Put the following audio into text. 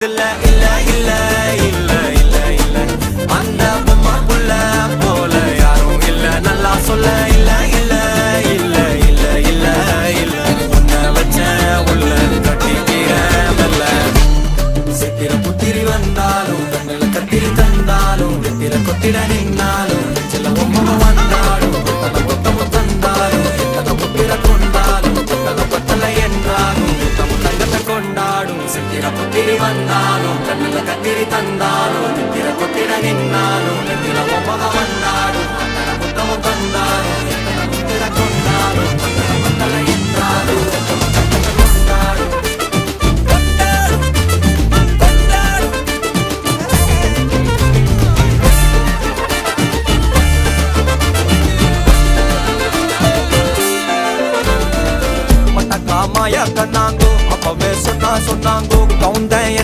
பக்கத்துல இல்ல இல்ல இல்ல இல்ல இல்ல அந்த பொம்மை புள்ள போல யாரும் இல்ல நல்லா சொல்ல இல்ல இல்ல இல்ல இல்ல இல்ல இல்ல உன்னை வச்ச உள்ள கட்டிக்கிற மெல்ல சித்திர புத்திரி வந்தாலும் கண்ணுல கத்திரி தந்தாலும் வெத்திர கொத்திட நின்னாலும் சில பொம்மை வந்தாலும் கொத்தல கொத்தமும் தந்தாலும் எத்தனை புத்திர கொண்டாலும் கொத்தல கொத்தல என்றாலும் கொத்தமும் தங்கத்தை கொண்டாடும் சித்திர புத்திரி வந்தாலும் கண்ணுல கத்திரி தந்தாலும் வெத்திர கொத்திட நின்னாலும் வெத்திர பொம்மை வந்தாலும் கொத்தல கொத்தமும் தந்தாலும் எத்தனை புத்திர கொண்டாலும் கொத்தல கொத்தல என்றாலும் கொத்தமும் தங்கத்தை கொண்டாடும் மாயா கண்ணாங்கோ அப்பவே சொன்னாங்கோ கவுந்தேன்